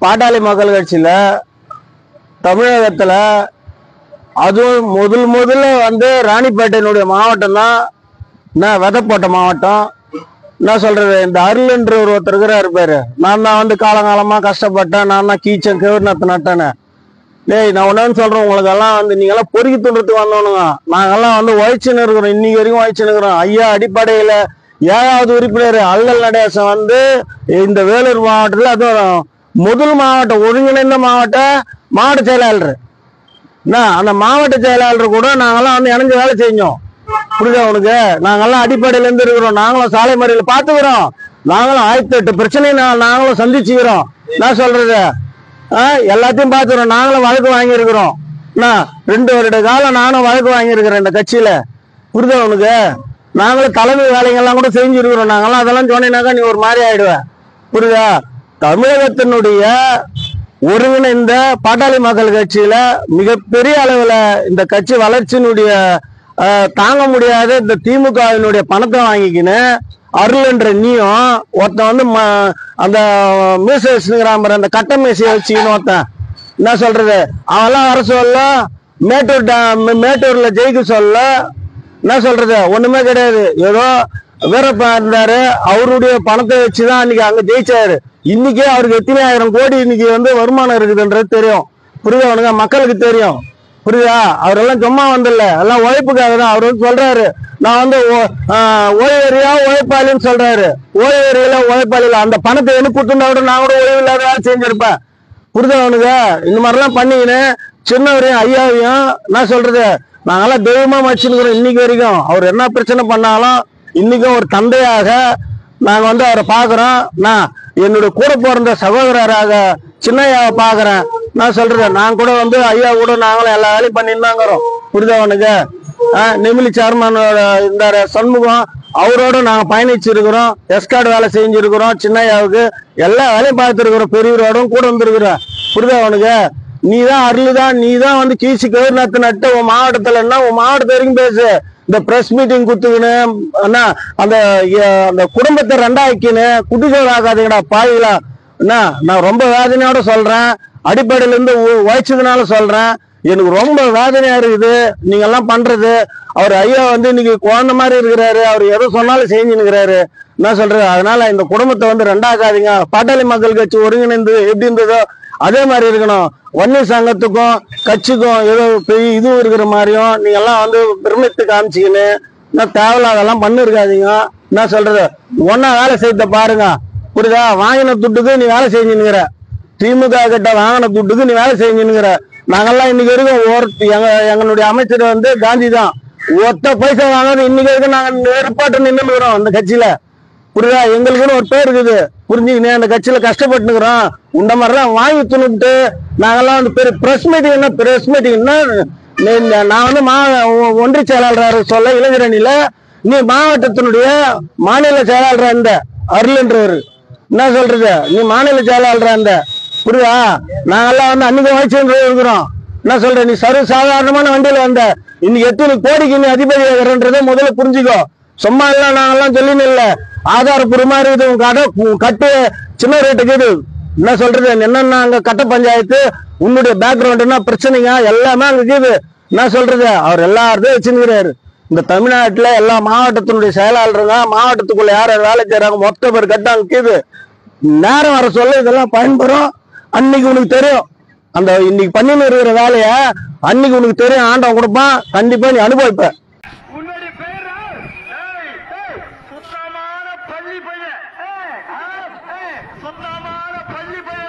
பாட்டாளி மக்கள் கட்சியில தமிழகத்துல அதுவும் முதல்ல வந்து ராணிப்பேட்டையினுடைய மாவட்டம் தான் விதை போட்ட மாவட்டம். என்ன சொல்றது, இந்த அருள்ன்ற ஒருத்தர் இருக்கிறாரு பேரு, நான் தான் வந்து காலங்காலமா கஷ்டப்பட்டேன், நான் தான் கீச்சன் கேவர்னத்தை நட்டேன்னு. டேய் நான் ஒன்னு சொல்றேன், உங்களுக்கு எல்லாம் வந்து நீங்க எல்லாம் பொறுக்கி துண்டுறதுக்கு வந்தவனுங்க, நாங்கெல்லாம் வந்து உழைச்சுன்னு இருக்கிறோம், இன்னைக்கு வரைக்கும் உழைச்சுன்னு இருக்கிறோம். ஐயா அடிப்படையில 7வது உறுப்பினர் அல்லல் நடேசன் வந்து இந்த வேலூர் மாவட்டத்துல அதுவும் முதல் மாவட்டம் ஒருங்கிணைந்த மாவட்ட செயலாளர். அந்த மாவட்ட செயலாளர் கூட நாங்கெல்லாம் வந்து இணைஞ்சு வேலை செஞ்சோம். புரியுதா உனக்கு? நாங்கெல்லாம் அடிப்படையில இருந்து இருக்கிறோம், நாங்களும் சாலை மறியல பாத்துக்கிறோம், நாங்களும் 1008 பிரச்சனையை நாங்களும் சந்திச்சுக்கிறோம். நான் சொல்றது எல்லாத்தையும் பாத்துக்கிறோம், நாங்களும் வழக்கு வாங்கியிருக்கிறோம். 2 வருட காலம் நானும் வழக்கு வாங்கியிருக்கிறேன் இந்த கட்சியில. புரியுதா உனக்கு? நாங்களும் தலைமை வேலைகள்லாம் கூட செஞ்சிருக்கிறோம். நாங்கெல்லாம் அதெல்லாம் சொன்னீங்கன்னாக்கா நீ ஒரு மாதிரி ஆயிடுவேன். புரியுதா? தமிழகத்தினுடைய ஒருங்கிணைந்த பாட்டாளி மக்கள் கட்சியில மிகப்பெரிய அளவுல இந்த கட்சி வளர்ச்சியினுடைய தாங்க முடியாத இந்த திமுகவினுடைய பணத்தை வாங்கிக்கின்னு அருள் என்ற நீயும் ஒருத்தன் வந்து அந்த மீசராமர் அந்த கட்ட மீசையை வச்சுக்கின்னு ஒருத்தன் என்ன சொல்றது, அவெல்லாம் வர சொல்ல, மேட்டூர்ல ஜெயிக்க சொல்ல, என்ன சொல்றது ஒண்ணுமே கிடையாது. ஏதோ வீரப்பா இருந்தாரு, அவருடைய பணத்தை வச்சுதான் அன்னைக்கு அங்க ஜெயிச்சாரு. இன்னைக்கே அவருக்கு எத்தனை 1000 கோடி இன்னைக்கு வந்து வருமானம் இருக்குதுன்றது தெரியும். புரியுதா உனக்கு? மக்களுக்கு தெரியும். புரியுதா? அவரெல்லாம் சும்மா வந்தில்ல, எல்லாம் உழைப்புக்காக தான். அவர் வந்து சொல்றாரு, நான் வந்து ஓய்வறியா உழைப்பாளின்னு சொல்றாரு. ஓய்வறியில உழைப்பாளில அந்த பணத்தை எனக்கு கொடுத்துருந்தா விட நான் கூட ஓய்வு இல்லாத வேலை செஞ்சிருப்பேன். புரியுதா உனக்கு? இந்த மாதிரிலாம் பண்ணிக்கின்னு சின்னவரையும் ஐயாவையும் நான் சொல்றது நாங்கெல்லாம் தெய்வமா மதிச்சுக்கிறோம். இன்னைக்கு வரைக்கும் அவர் என்ன பிரச்சனை பண்ணாலும் இன்னைக்கும் ஒரு தந்தையாக நாங்க வந்து அவரை பாக்குறோம். நான் என்னோட கூட பிறந்த சகோதரராக சின்னையாவை பாக்குறேன். நான் சொல்றேன், நான் கூட வந்து ஐயா கூட நாங்களும் எல்லா வேலையும் பண்ணிருந்தாங்கிறோம். புரியுதா உனக்கு? நெமிலி சேர்மனோட இருந்தாரு சண்முகம், அவரோட நாங்க பயணிச்சிருக்கிறோம், எஸ்கார்டு வேலை செஞ்சிருக்கிறோம். சின்னையாவுக்கு எல்லா வேலையும் பார்த்துருக்கிறோம், பெரியவரோடும் கூட வந்துருக்குறோம். புரியுதா உனக்கு? நீதான் அருள்தான், நீதான் வந்து கீசி கவர்னத்து நட்டு உன் மாவட்டத்துல என்ன உன் மாவட்டத்து வரைக்கும் பேசு. இந்த பிரஸ் மீட்டிங் குத்துக்கின்னு அந்த குடும்பத்தை 2ஆக்கின்னு குட்டிச்சோர் ஆகாதீங்கடா பாவிகளா. என்ன நான் ரொம்ப வேதனையோட சொல்றேன், அடிப்படையில இருந்து உழைச்சதுனால சொல்றேன். எனக்கு ரொம்ப வேதனையா இருக்குது நீங்க எல்லாம் பண்றது. அவர் ஐயா வந்து இன்னைக்கு குழந்தை மாதிரி இருக்கிறாரு, அவர் எதை சொன்னாலும் செஞ்சுன்னுக்கிறாரு. என்ன சொல்றது? அதனால இந்த குடும்பத்தை வந்து 2ஆக்காதீங்க. பாட்டாளி மக்கள் கட்சி ஒருங்கிணைந்து எப்படி இருந்ததோ அதே மாதிரி இருக்கணும். வன்னியர் சங்கத்துக்கும் கட்சிக்கும் ஏதோ பெரிய இதுவும் இருக்கிற மாதிரியும் நீங்க எல்லாம் வந்து பெருமித்து காமிச்சிக்கின்னு என்ன தேவையில்லாதெல்லாம் பண்ணிருக்காதீங்க. என்ன சொல்றது, ஒன்னா வேலை செய்த பாருங்க. புரியுதா? வாங்கின துட்டுக்கு நீ வேலை செஞ்சுன்னுங்கிற, திமுக கிட்ட வாங்கின துட்டுக்கு நீ வேலை செஞ்சுன்னுங்கிற. நாங்கெல்லாம் இன்னைக்கு வரைக்கும் எங்களுடைய அமைச்சர் வந்து காந்தி தான், ஒத்த பைசா வாங்காத இன்னைக்கு வரைக்கும் நாங்க நெருப்பாட்டு நின்றுக்கிறோம் அந்த கட்சியில. புரியுதா? எங்களுக்குன்னு ஒரு பேர் இருக்குது, புரிஞ்சுக்கினே அந்த கட்சியில கஷ்டப்பட்டுக்கிறோம். இந்த மாதிரிலாம் வாங்கி துணுட்டு நாங்கெல்லாம் வந்து பெரிய பிரஸ் மீட்டிங். என்ன பிரஸ் மீட்டிங்னா, நான் வந்து ஒன்றிய செயலாளர் சொல்ல இளைஞரணியில நீ மாவட்டத்தினுடைய மாநில செயலாளர் அந்த அருள்ன்றவர். என்ன சொல்றது, நீ மாநில செயலாளர் அந்த. புரியுதா? நாங்கெல்லாம் வந்து அன்னைக்கு வயசு இருக்கிறோம். என்ன சொல்ற, நீ சாதாரணமான வண்டியில வந்த இன்னைக்கு எத்தனை கோடிக்கு நீ அதிபதி ஆகிறன்றதை முதல்ல புரிஞ்சுக்கோ. சும்மா இல்ல நாங்கெல்லாம் சொல்லின்னு இல்ல, ஆதாரப்பூர்வமா இருக்குது. கட்டு சின்ன ரேட்டுக்கு இது. என்ன சொல்றது, என்னன்னா அங்க கட்ட பஞ்சாயத்து உன்னுடைய பேக்ரவுண்ட்னா பிரச்சனைங்க எல்லாமே அங்க இருக்குது. என்ன சொல்றது, அவர் எல்லாத்தையும் வச்சுக்கிறாரு. இந்த தமிழ்நாட்டுல எல்லா மாவட்டத்தினுடைய செயலாளருங்க, மாவட்டத்துக்குள்ள யார் வேலை செய்யறாங்க மொத்த பேர் கட்ட அங்க இருக்குது. நேரம் வர சொல்ல இதெல்லாம் பயன்பெறும். அன்னைக்கு உனக்கு தெரியும், அந்த இன்னைக்கு பண்ணின்னு இருக்கிற வேலைய அன்னைக்கு உனக்கு தெரியும். ஆண்டவன் கொடுப்பான், கண்டிப்பா நீ அனுபவிப்ப. பள்ளி பையன்